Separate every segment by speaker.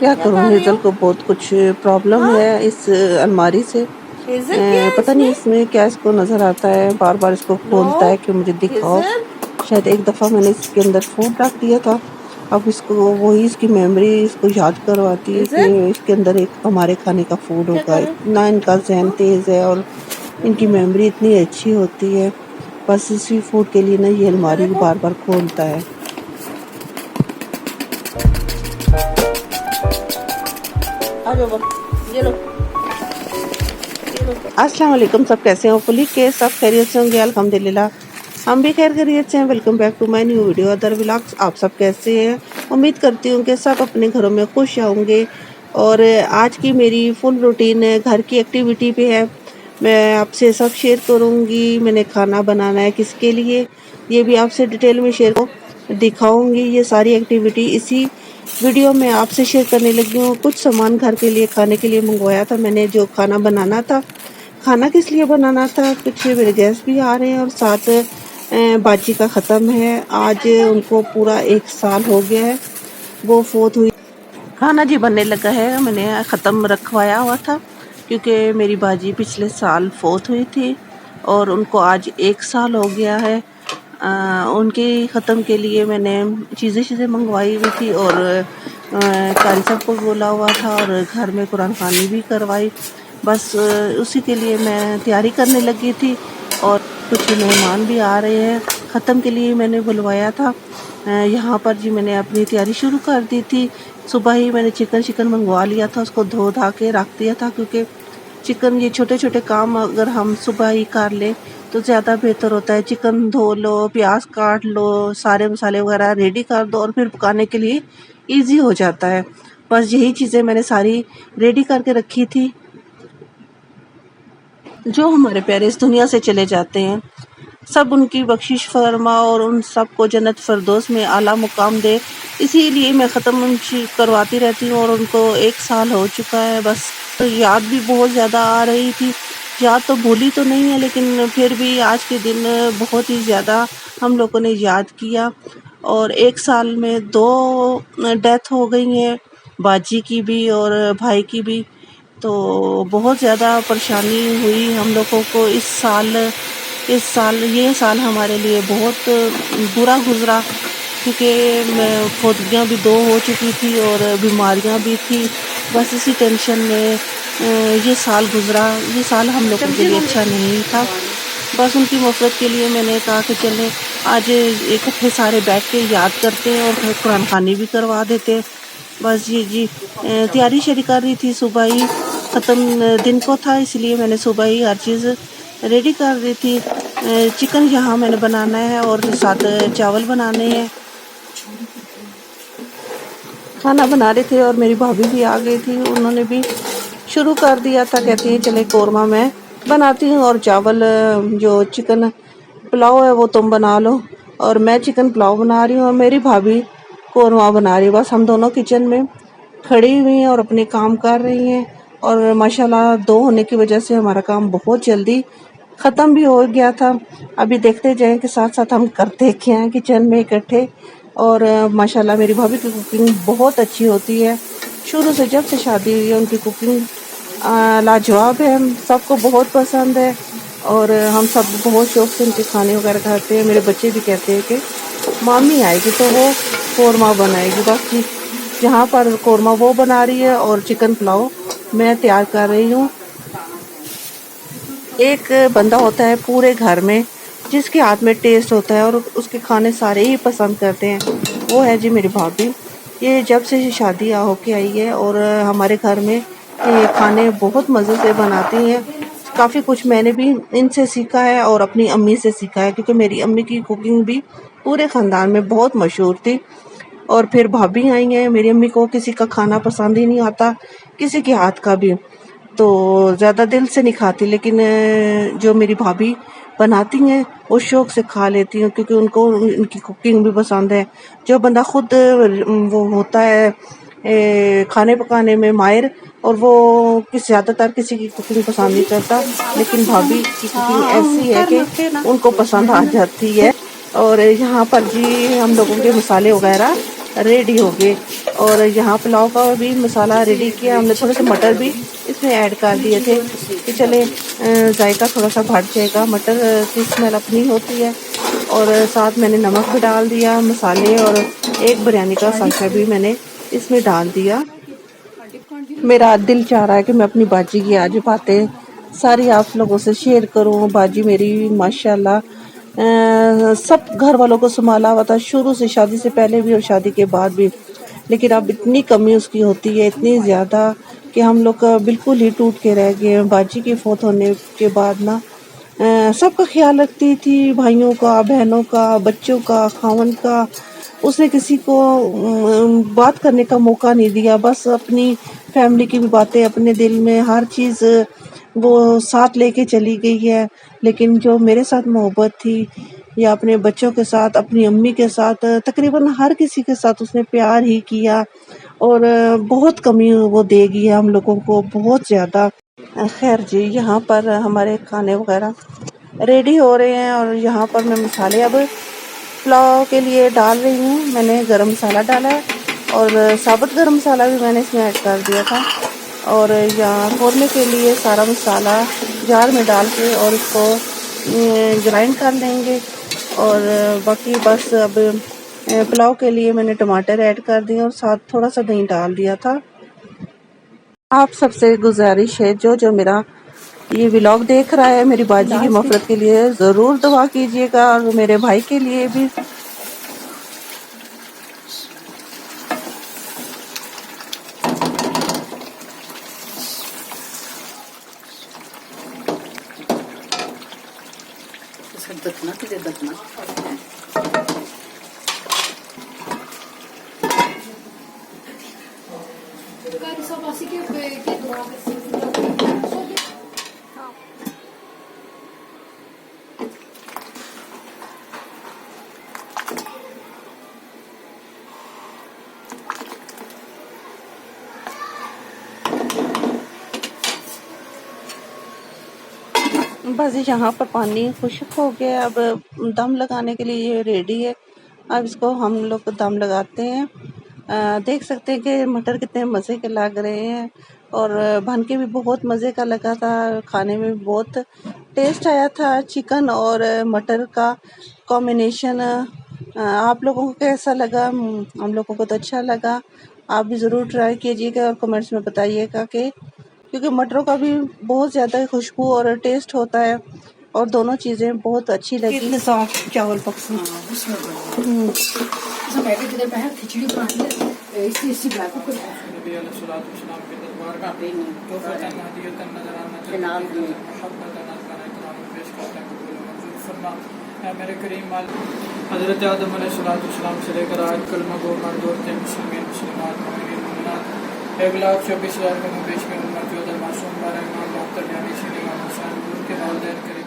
Speaker 1: क्या करूँ, हेज़ल को बहुत कुछ प्रॉब्लम है इस अलमारी से। पता नहीं इसमें क्या इसको नज़र आता है, बार-बार इसको खोलता है कि मुझे दिखाओ। शायद एक दफ़ा मैंने इसके अंदर फूड रख दिया था, अब इसको वही इसकी मेमोरी इसको याद करवाती है कि इसके अंदर एक हमारे खाने का फूड होगा। इतना इनका ज़हन तेज़ है और इनकी मेमोरी इतनी अच्छी होती है, बस इसी फूड के लिए ना ये अलमारी को बार-बार खोलता है। अस्सलाम वालेकुम, सब कैसे हो? फुली के सब खैरियत से होंगे? अल्हम्दुलिल्लाह हम भी खैर खैरियत से हैं। Welcome back to my new video other vlogs. आप सब कैसे हैं? उम्मीद करती हूँ कि सब अपने घरों में खुश होंगे। और आज की मेरी फुल रूटीन घर की एक्टिविटी पे है, मैं आपसे सब शेयर करूँगी। मैंने खाना बनाना है किसके लिए, ये भी आपसे डिटेल में शेयर दिखाऊँगी। ये सारी एक्टिविटी इसी वीडियो में आपसे शेयर करने लगी हूँ। कुछ सामान घर के लिए खाने के लिए मंगवाया था मैंने, जो खाना बनाना था। खाना किस लिए बनाना था, कुछ मेरे गेस्ट भी आ रहे हैं और साथ बाजी का ख़त्म है। आज उनको पूरा 1 साल हो गया है, वो फोत हुई। खाना जी बनने लगा है, मैंने ख़त्म रखवाया हुआ था क्योंकि मेरी बाजी पिछले साल फोत हुई थी और उनको आज 1 साल हो गया है। उनके ख़त्म के लिए मैंने चीज़ें मंगवाई हुई थी और कारी साहब को बोला हुआ था और घर में कुरान खानी भी करवाई। बस उसी के लिए मैं तैयारी करने लगी थी और कुछ मेहमान भी आ रहे हैं। ख़त्म के लिए मैंने बुलवाया था। यहाँ पर जी मैंने अपनी तैयारी शुरू कर दी थी। सुबह ही मैंने चिकन मंगवा लिया था, उसको धो धा के रख दिया था क्योंकि चिकन ये छोटे काम अगर हम सुबह ही कर लें तो ज़्यादा बेहतर होता है। चिकन धो लो, प्याज काट लो, सारे मसाले वगैरह रेडी कर दो और फिर पकाने के लिए ईज़ी हो जाता है। बस यही चीज़ें मैंने सारी रेडी करके रखी थी। जो हमारे प्यारे इस दुनिया से चले जाते हैं, सब उनकी बख्शिश फरमा और उन सबको जन्नत फ़िरदौस में आला मुकाम दे। इसीलिए मैं ख़त्म करवाती रहती हूँ और उनको 1 साल हो चुका है। बस तो याद भी बहुत ज़्यादा आ रही थी। याद तो भूली तो नहीं है, लेकिन फिर भी आज के दिन बहुत ही ज़्यादा हम लोगों ने याद किया। और 1 साल में 2 डेथ हो गई हैं, बाजी की भी और भाई की भी। तो बहुत ज़्यादा परेशानी हुई हम लोगों को ये साल हमारे लिए बहुत बुरा गुज़रा क्योंकि फौतगियाँ भी 2 हो चुकी थी और बीमारियाँ भी थी। बस इसी टेंशन में ये साल गुज़रा। ये साल हम लोगों के लिए अच्छा नहीं था। बस उनकी मफ़रत के लिए मैंने कहा कि चलें आज इकट्ठे सारे बैठ के याद करते हैं और कुरान खानी भी करवा देते हैं। बस जी तैयारी शरी कर रही थी। सुबह ही ख़त्म दिन को था, इसलिए मैंने सुबह ही हर चीज़ रेडी कर दी थी। चिकन यहाँ मैंने बनाना है और साथ चावल बनाने हैं। खाना बना रहे थे और मेरी भाभी भी आ गई थी, उन्होंने भी शुरू कर दिया था। कहती है चले कौरमा मैं बनाती हूँ और चावल जो चिकन पुलाव है वो तुम बना लो। और मैं चिकन पुलाव बना रही हूँ और मेरी भाभी कौरमा बना रही है। बस हम दोनों किचन में खड़ी हुई हैं और अपने काम कर रही हैं। और माशाल्लाह 2 होने की वजह से हमारा काम बहुत जल्दी ख़त्म भी हो गया था। अभी देखते जाएं कि साथ साथ हम करते क्या हैं किचन में इकट्ठे। और माशाल्लाह मेरी भाभी की कुकिंग बहुत अच्छी होती है। शुरू से जब से शादी हुई है उनकी कुकिंग लाजवाब है, सबको बहुत पसंद है और हम सब बहुत शौक़ से उनके खाने वगैरह खाते हैं। मेरे बच्चे भी कहते हैं कि मामी आएगी तो वो कौरमा बनाएगी। बाकी जहाँ पर कौरमा वो बना रही है और चिकन पुलाव मैं तैयार कर रही हूँ। एक बंदा होता है पूरे घर में जिसके हाथ में टेस्ट होता है और उसके खाने सारे ही पसंद करते हैं, वो है जी मेरी भाभी। ये जब से शादी होके आई है और हमारे घर में ये खाने बहुत मज़े से बनाती हैं। काफ़ी कुछ मैंने भी इनसे सीखा है और अपनी अम्मी से सीखा है क्योंकि मेरी अम्मी की कुकिंग भी पूरे ख़ानदान में बहुत मशहूर थी। और फिर भाभी आई हैं, मेरी अम्मी को किसी का खाना पसंद ही नहीं आता, किसी के हाथ का भी, तो ज़्यादा दिल से नहीं खाती। लेकिन जो मेरी भाभी बनाती हैं वो शौक़ से खा लेती हूँ क्योंकि उनको उनकी कुकिंग भी पसंद है। जो बंदा खुद वो होता है खाने पकाने में माहिर और वो ज़्यादातर किसी की कुकिंग पसंद नहीं करता, लेकिन भाभी की कुकिंग ऐसी है कि उनको पसंद आ जाती है। और यहाँ पर जी हम लोगों के मसाले वगैरह रेडी हो गए। और यहाँ पुलाव का भी मसाला रेडी किया हमने। थोड़े से मटर भी इसमें ऐड कर दिए थे कि चले जायका थोड़ा सा बढ़ जाएगा। मटर की स्मेल अपनी होती है। और साथ मैंने नमक भी डाल दिया, मसाले, और एक बिरयानी का साचा भी मैंने इसमें डाल दिया। मेरा दिल चाह रहा है कि मैं अपनी बाजी की आज बातें सारी आप लोगों से शेयर करूं। बाजी मेरी माशाल्लाह सब घर वालों को संभाला हुआ था, शुरू से, शादी से पहले भी और शादी के बाद भी। लेकिन अब इतनी कमी उसकी होती है, इतनी ज़्यादा, कि हम लोग बिल्कुल ही टूट के रह गए हैं। बाजी के फौत होने के बाद ना सबका ख्याल रखती थी, भाइयों का, बहनों का, बच्चों का, खावन का। उसने किसी को बात करने का मौका नहीं दिया। बस अपनी फैमिली की भी बातें अपने दिल में, हर चीज़ वो साथ लेके चली गई है। लेकिन जो मेरे साथ मोहब्बत थी, या अपने बच्चों के साथ, अपनी अम्मी के साथ, तकरीबन हर किसी के साथ उसने प्यार ही किया। और बहुत कमी वो दे गई है हम लोगों को, बहुत ज़्यादा। खैर जी, यहाँ पर हमारे खाने वगैरह रेडी हो रहे हैं। और यहाँ पर मैं मसाले अब पुलाव के लिए डाल रही हूँ। मैंने गरम मसाला डाला है, और साबुत गरम मसाला भी मैंने इसमें ऐड कर दिया था। और यहाँ कौरमे के लिए सारा मसाला जार में डाल के और इसको ग्राइंड कर लेंगे। और बाकी बस अब पुलाव के लिए मैंने टमाटर ऐड कर दिए और साथ थोड़ा सा दही डाल दिया था। आप सबसे गुजारिश है, जो जो मेरा ये व्लॉग देख रहा है, मेरी बाजी की मफरत के लिए ज़रूर दुआ कीजिएगा, और मेरे भाई के लिए भी। बस यहाँ पर पानी खुश्क हो गया। अब दम लगाने के लिए ये रेडी है। अब इसको हम लोग दम लगाते हैं। देख सकते हैं कि मटर कितने मज़े के लग रहे हैं, और बन के भी बहुत मज़े का लगा था। खाने में भी बहुत टेस्ट आया था। चिकन और मटर का कॉम्बिनेशन आप लोगों को कैसा लगा? हम लोगों को तो अच्छा लगा। आप भी ज़रूर ट्राई कीजिएगा और कमेंट्स में बताइएगा कि, क्योंकि मटरों का भी बहुत ज़्यादा खुशबू और टेस्ट होता है, और दोनों चीज़ें बहुत अच्छी लगी। इतने सॉफ्ट चावल पकते हैं। खिचड़ी
Speaker 2: मेरे करीम माल हज़रत आदम अलैहिस्सलाम से लेकर आज कलमा गो मर्द औरतें मुस्लिम मुस्लिमात मोमिनीन 1,24,000 का मवेश में मौजूद मासूम बारह इमाम मोहतर यानी श्री इमाम हुसैन उनके वालिदैन करीम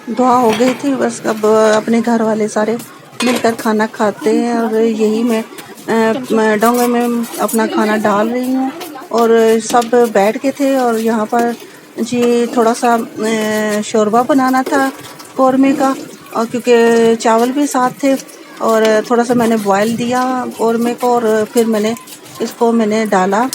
Speaker 1: दुआ हो गई थी। बस अब अपने घर वाले सारे मिलकर खाना खाते हैं। और यही मैं डोंगे में अपना खाना डाल रही हूँ, और सब बैठ के थे। और यहाँ पर जी थोड़ा सा शोरबा बनाना था कौरमे का, और क्योंकि चावल भी साथ थे, और थोड़ा सा मैंने बॉयल दिया कौरमे को, और फिर मैंने डाला।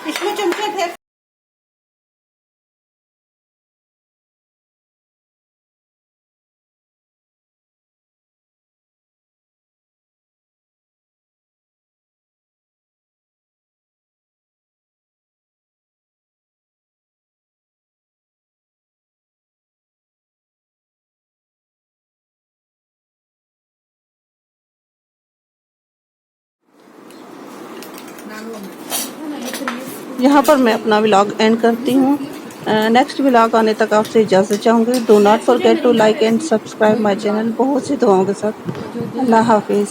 Speaker 1: इसमें चमचे थे। यहाँ पर मैं अपना व्लॉग एंड करती हूँ। नेक्स्ट व्लॉग आने तक आपसे इजाज़त चाहूँगी। Do not forget to like and subscribe my channel. बहुत सी दुआओं के साथ अल्लाह हाफिज़।